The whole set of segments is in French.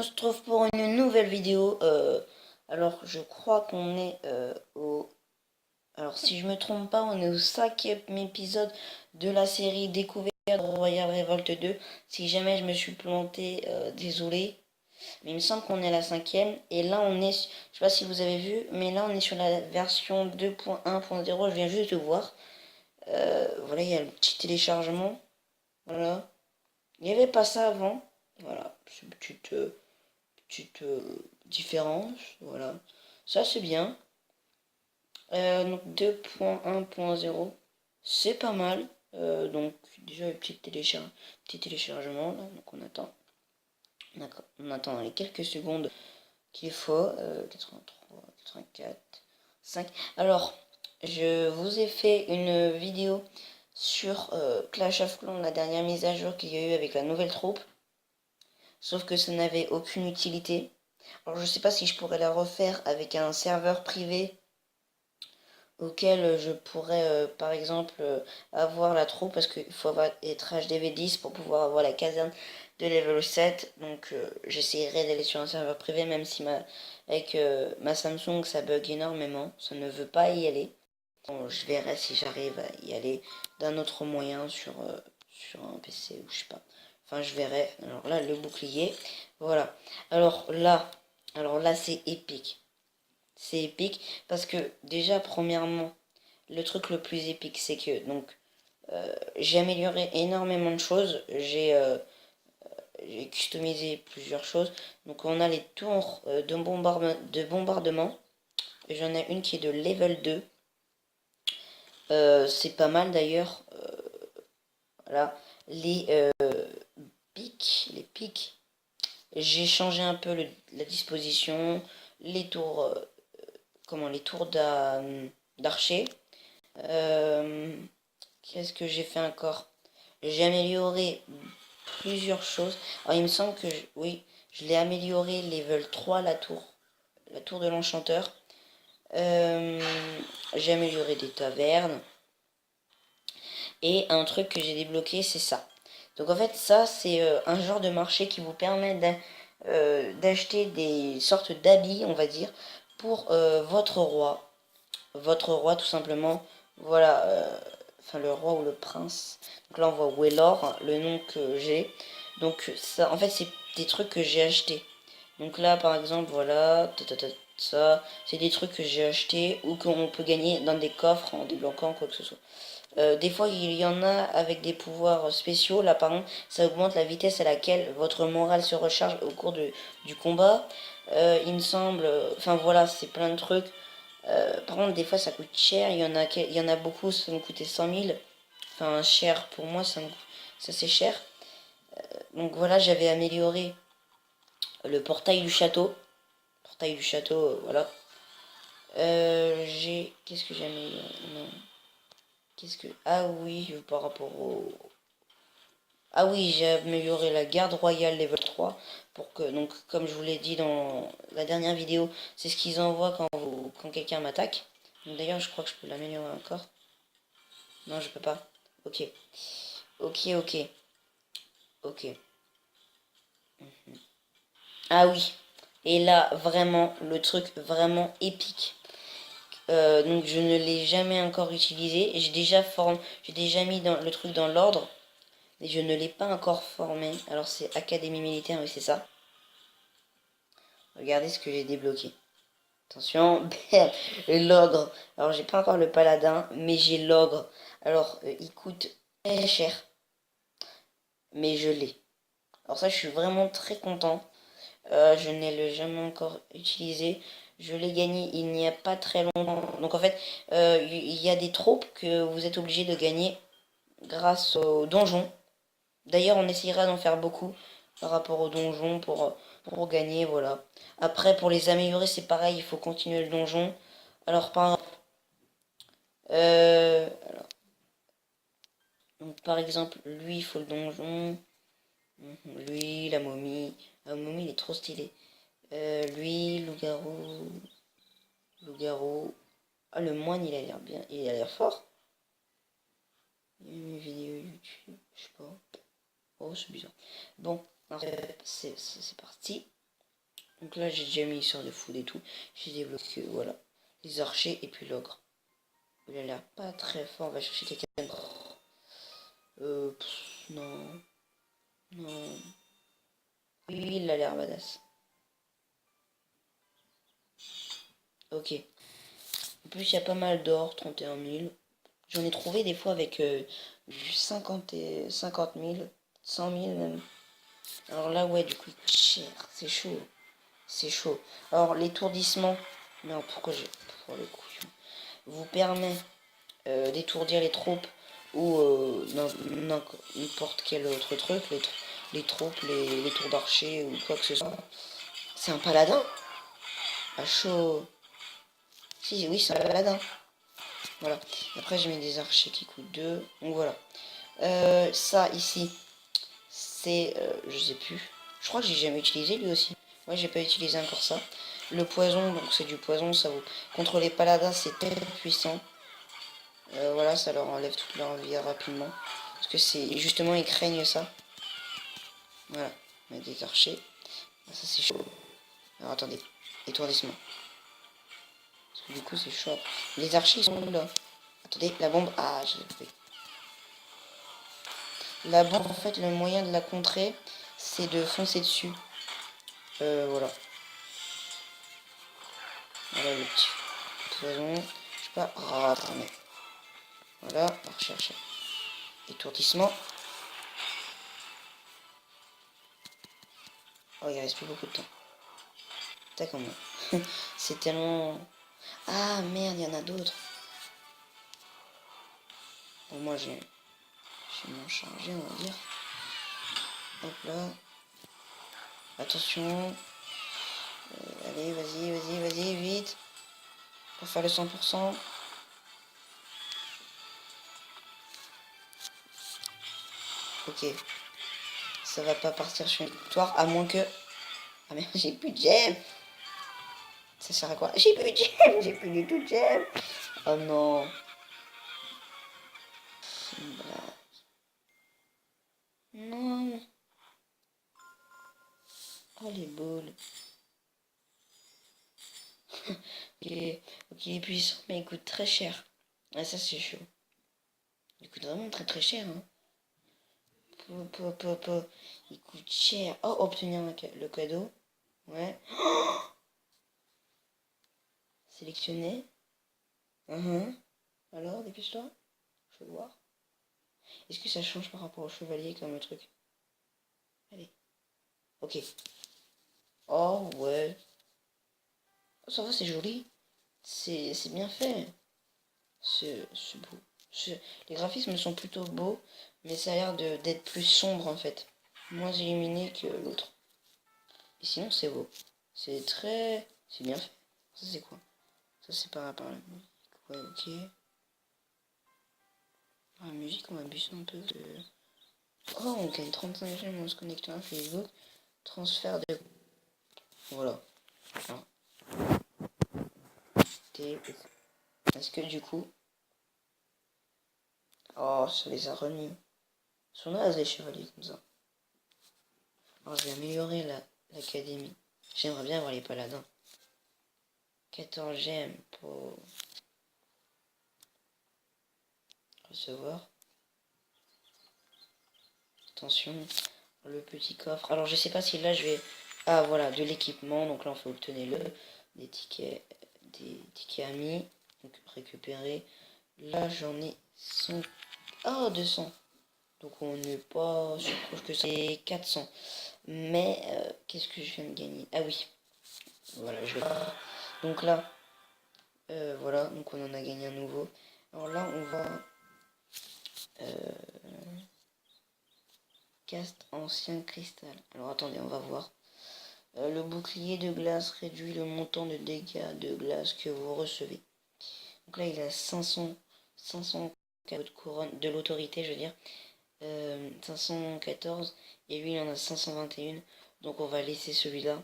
se retrouve pour une nouvelle vidéo. Alors, je crois qu'on est au... Alors, si je me trompe pas, on est au 5e épisode de la série Découverte Royal Revolt 2. Si jamais je me suis planté, désolé. Mais il me semble qu'on est à la 5e. Et là, on est... Je sais pas si vous avez vu, mais là, on est sur la version 2.1.0. Je viens juste de voir. Voilà, il y a le petit téléchargement. Voilà. Il n'y avait pas ça avant. Voilà, c'est une petite différence, voilà. Ça c'est bien. Donc 2.1.0, c'est pas mal. Donc déjà le petit téléchargement là, donc on attend. On attend les quelques secondes qu'il faut. 83, 84, 5. Alors, je vous ai fait une vidéo sur Clash of Clans, la dernière mise à jour qu'il y a eu avec la nouvelle troupe. Sauf que ça n'avait aucune utilité. Alors je sais pas si je pourrais la refaire avec un serveur privé auquel je pourrais par exemple avoir la troupe parce qu'il faut être HDV10 pour pouvoir avoir la caserne de level 7. Donc j'essaierai d'aller sur un serveur privé même si avec ma Samsung ça bug énormément. Ça ne veut pas y aller. Bon, je verrai si j'arrive à y aller d'un autre moyen sur un PC ou je sais pas. Enfin, je verrai. Alors là, le bouclier. Voilà. Alors là, c'est épique. C'est épique parce que déjà, premièrement, le truc le plus épique, c'est que donc j'ai amélioré énormément de choses. J'ai customisé plusieurs choses. Donc on a les tours de bombardement. J'en ai une qui est de level 2. C'est pas mal d'ailleurs. Voilà. Les pics, j'ai changé un peu la disposition, les tours, les tours d'archer. Euh, Qu'est-ce que j'ai fait encore? J'ai amélioré plusieurs choses. Alors, il me semble que, oui, je l'ai amélioré level 3, la tour de l'enchanteur. Euh, j'ai amélioré des tavernes. Et un truc que j'ai débloqué, c'est ça. Donc en fait, ça, c'est un genre de marché qui vous permet d'acheter des sortes d'habits, on va dire, pour votre roi. Votre roi, tout simplement. Voilà, enfin le roi ou le prince. Donc là, on voit Waylor, le nom que j'ai. Donc ça, en fait, c'est des trucs que j'ai achetés. Donc là, par exemple, voilà, ça, c'est des trucs que j'ai achetés ou qu'on peut gagner dans des coffres en débloquant quoi que ce soit. Des fois, il y en a avec des pouvoirs spéciaux. Là, par exemple, ça augmente la vitesse à laquelle votre morale se recharge au cours du combat. Il me semble... Enfin, voilà, c'est plein de trucs. Par contre, des fois, ça coûte cher. Il y en a beaucoup, ça me coûtait 100 000. Enfin, cher pour moi, ça c'est cher. Donc voilà, j'avais amélioré le portail du château. Portail du château, voilà. Qu'est-ce que j'ai amélioré? Non. Qu'est-ce que... Ah oui, par rapport au... Ah oui, j'ai amélioré la garde royale level 3 pour que, donc, comme je vous l'ai dit dans la dernière vidéo, c'est ce qu'ils envoient quand quelqu'un m'attaque. D'ailleurs, je crois que je peux l'améliorer encore. Non, je peux pas. Ok. Ok, ok. Ok. Ah oui. Et là, vraiment, le truc vraiment épique. Donc, je ne l'ai jamais encore utilisé. J'ai déjà mis le truc dans l'ordre. Et je ne l'ai pas encore formé. Alors, c'est Académie militaire, oui, c'est ça. Regardez ce que j'ai débloqué. Attention, l'ogre. Alors, j'ai pas encore le paladin, mais j'ai l'ogre. Alors, il coûte très cher, mais je l'ai. Alors ça, je suis vraiment très content. Je n'ai jamais encore utilisé. Je l'ai gagné il n'y a pas très longtemps. Donc en fait, il y a des troupes que vous êtes obligé de gagner grâce aux donjons. D'ailleurs, on essayera d'en faire beaucoup par rapport aux donjons pour gagner, voilà. Après, pour les améliorer, c'est pareil, il faut continuer le donjon. Alors, euh, par exemple, lui, il faut le donjon. Lui, la momie. La momie, il est trop stylé. Lui, loup-garou. Loup-garou. Ah, le moine, il a l'air bien. Il a l'air fort. Il y a une vidéo YouTube, je sais pas. Oh, c'est bizarre. Bon, c'est parti. Donc là, j'ai déjà mis l'histoire de food et tout. J'ai débloqué, voilà, les archers et puis l'ogre. Il a l'air pas très fort. On va chercher quelqu'un. Non. Non. Oui, il a l'air badass. Ok. En plus, il y a pas mal d'or, 31 000. J'en ai trouvé des fois avec du 50 000, 100 000 même. Alors là, ouais, du coup, il coûte cher. C'est chaud. C'est chaud. Alors, l'étourdissement. Non, pourquoi j'ai... Pour le coup, vous permet d'étourdir les troupes ou n'importe quel autre truc. Les troupes, les tours d'archer ou quoi que ce soit. C'est un paladin. À chaud. Si, oui, c'est un paladin. Voilà. Après, j'ai mis des archers qui coûtent 2. Donc voilà. Ça, ici, c'est... je sais plus. Je crois que j'ai jamais utilisé lui aussi. Ouais, j'ai pas utilisé encore ça. Le poison, donc c'est du poison, ça vaut... Contre les paladins, c'est très puissant. Voilà, ça leur enlève toute leur vie rapidement. Parce que c'est... Justement, ils craignent ça. Voilà. On met des archers. Ah, ça, c'est chaud. Alors, attendez. Étourdissement. Parce que du coup, c'est chaud. Les archers, ils sont là. Attendez, la bombe... Ah, je l'ai fait. La bombe, en fait, le moyen de la contrer, c'est de foncer dessus. Voilà. Voilà le petit poison. Je sais pas. Ah, attendez. Voilà, on va rechercher. Étourdissement. Oh, il reste plus beaucoup de temps. Tac, en moins. C'est tellement... Ah, merde, il y en a d'autres. Bon, moi, j'ai mon chargé, on va dire. Hop là. Attention. Allez, vas-y, vas-y, vas-y, vite. Pour faire le 100%. Ok. Ça va pas partir sur une victoire, à moins que... Ah merde, j'ai plus de gemme. Ça sert à quoi? J'ai plus de gemme, j'ai plus du tout de gemme. Oh non. C'est une blague. Non. Oh les boules. Ok, ok, il est puissant, mais il coûte très cher. Ah, ça c'est chaud. Il coûte vraiment très très cher. Hein. Il coûte cher. Oh, obtenir le cadeau. Ouais. Sélectionner. Alors, dépêche-toi. Je veux voir. Est-ce que ça change par rapport au chevalier comme le truc? Allez. Ok. Oh, ouais. Oh, ça va, c'est joli. C'est bien fait. C'est beau. Les graphismes sont plutôt beaux, mais ça a l'air d'être plus sombre en fait. Moins illuminé que l'autre. Et sinon, c'est beau. C'est très... C'est bien fait. Ça, c'est quoi? Ça, c'est par rapport à la musique. Ouais, ok. La musique, on va baisser un peu. Oh, on gagne 35 gemmes en se connectant à Facebook. Transfert de... Voilà. Alors, est-ce que du coup... Oh, ça les a remis. Ils sont nazes les chevaliers comme ça. Alors, je vais améliorer l'académie. J'aimerais bien avoir les paladins. 14 gemmes pour recevoir. Attention, le petit coffre. Alors, je sais pas si là, je vais... Ah, voilà, de l'équipement. Donc là, on faut obtenir des tickets amis. Donc, récupérer. Là, j'en ai 100... Oh, 200. Donc, on n'est pas si proche que c'est 400. Mais, qu'est-ce que je viens de gagner? Ah oui. Voilà, je vais... Donc là, voilà. Donc, on en a gagné un nouveau. Alors là, on va... Caste ancien cristal. Alors, attendez, on va voir. Le bouclier de glace réduit le montant de dégâts de glace que vous recevez. Donc là, il a 500 de couronne de l'autorité, je veux dire. 514. Et lui, il en a 521. Donc on va laisser celui-là.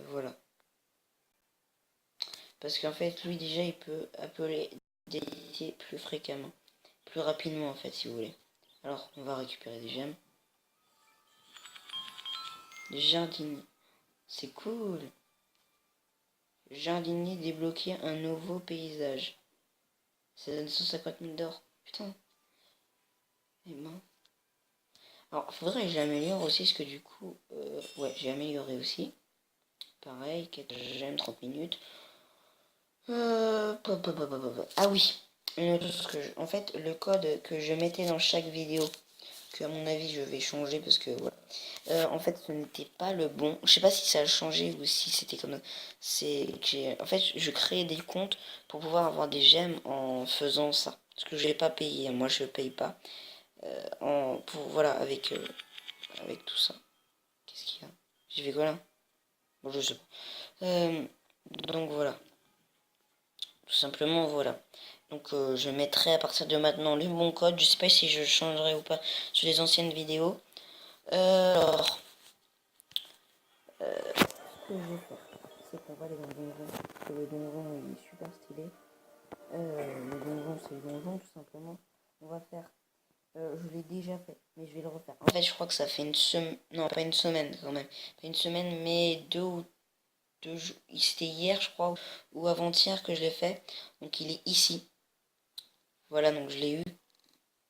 Voilà. Parce qu'en fait, lui, déjà, il peut appeler des unités plus fréquemment. Plus rapidement, en fait, si vous voulez. Alors, on va récupérer des gemmes. Jardinier. C'est cool. Jardinier débloquer un nouveau paysage. Ça donne 150 000 d'or. Putain. Et ben. Alors, faudrait que j'améliore aussi, parce que du coup... ouais, j'ai amélioré aussi. Pareil, 4 j'aime 30 minutes. Ah oui. Une autre chose en fait, le code que je mettais dans chaque vidéo, que à mon avis je vais changer parce que voilà. En fait, ce n'était pas le bon. Je sais pas si ça a changé ou si c'était comme. C'est que en fait, je créais des comptes pour pouvoir avoir des gemmes en faisant ça. Parce que je l'ai pas payé. Moi, je paye pas. Voilà, avec tout ça. Qu'est-ce qu'il y a? J'ai fait quoi là? Bon, je sais pas. Donc voilà. Tout simplement, voilà. Donc je mettrai à partir de maintenant le bon code. Je sais pas si je changerai ou pas sur les anciennes vidéos. Alors, ce que je vais faire, c'est qu'on va aller dans le donjon. Parce que le donjon il est super stylé. Le donjon c'est le donjon tout simplement. On va faire. Je l'ai déjà fait, mais je vais le refaire. En fait, je crois que ça fait une semaine. Non, pas une semaine quand même. Pas une semaine, mais deux jours. C'était hier, je crois, ou avant-hier que je l'ai fait. Donc il est ici. Voilà, donc je l'ai eu.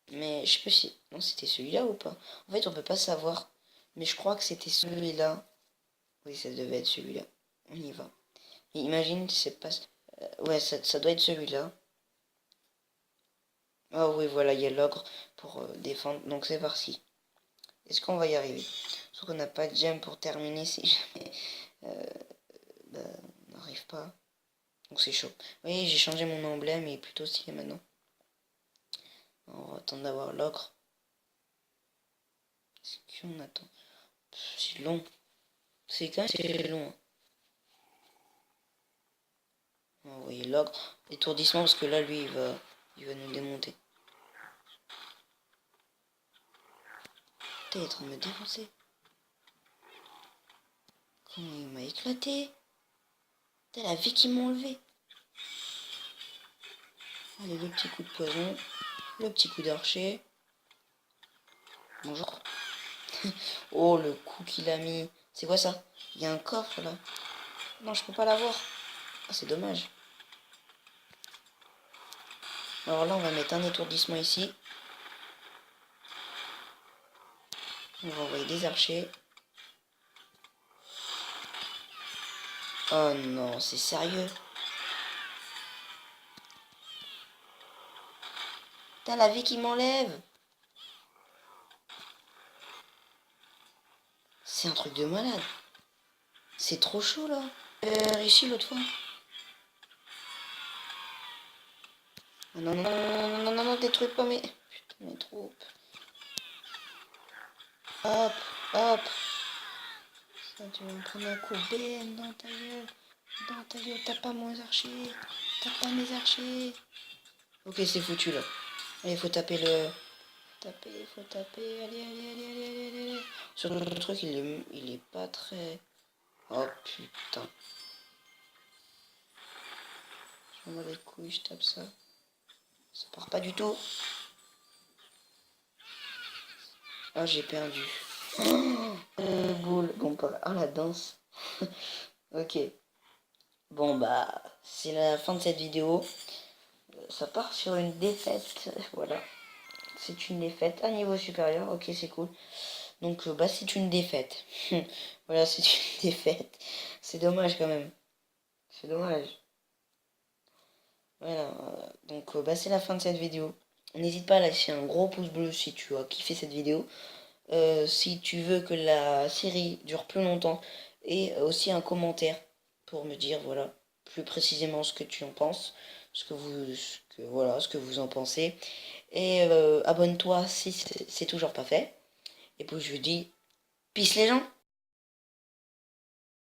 Mais je sais pas si... Non, c'était celui-là ou pas? En fait, on peut pas savoir. Mais je crois que c'était celui-là. Oui, ça devait être celui-là. On y va. Et imagine, c'est pas... ouais, ça doit être celui-là. Ah oui, voilà, il y a l'ogre pour défendre. Donc c'est parti. Est-ce qu'on va y arriver? Sauf qu'on n'a pas de gemme pour terminer si jamais bah, on n'arrive pas. Donc c'est chaud. Oui, j'ai changé mon emblème, il est plutôt stylé maintenant. On va attendre d'avoir l'ogre. Est-ce qu'on attend? C'est long. C'est quand même c'est long. Hein. On va envoyer l'ogre. Étourdissement parce que là, lui, il va nous démonter. Putain, il est en train de me défoncer. Comment il m'a éclaté. Putain, la vie qu'ils m'ont enlevé. Allez, le petit coup de poison. Le petit coup d'archer. Bonjour. Oh, le coup qu'il a mis. C'est quoi ça? Il y a un coffre là. Non, je peux pas l'avoir. Ah, c'est dommage. Alors là, on va mettre un étourdissement ici. On va envoyer des archers. Oh non, c'est sérieux. T'as la vie qui m'enlève. C'est un truc de malade. C'est trop chaud là. Ici l'autre fois. Oh, non, non, non, non, non, non, détruis pas mes... Putain, mes troupes. Hop, hop. Ça, tu vas me prendre un coup. BM dans ta gueule. Dans ta gueule, t'as pas mes archers. T'as pas mes archers. Ok, c'est foutu là. Allez, faut taper le... Faut taper. Allez, allez, allez, allez, allez, allez. Sur le truc, il est pas très... Oh putain. Je m'en bats les couilles, je tape ça. Ça part pas du tout. Ah, j'ai perdu. Boule. Bon, pas... Ah, la danse. Ok. Bon, bah, c'est la fin de cette vidéo. Ça part sur une défaite. Voilà. C'est une défaite à niveau supérieur. Ok, c'est cool. Donc, bah, c'est une défaite. Voilà, c'est une défaite. C'est dommage quand même. C'est dommage. Voilà. Donc, bah, c'est la fin de cette vidéo. N'hésite pas à lâcher un gros pouce bleu si tu as kiffé cette vidéo. Si tu veux que la série dure plus longtemps. Et aussi un commentaire pour me dire, voilà, plus précisément ce que tu en penses. Voilà, ce que vous en pensez. Et abonne-toi si c'est toujours pas fait. Et puis je vous dis, peace les gens!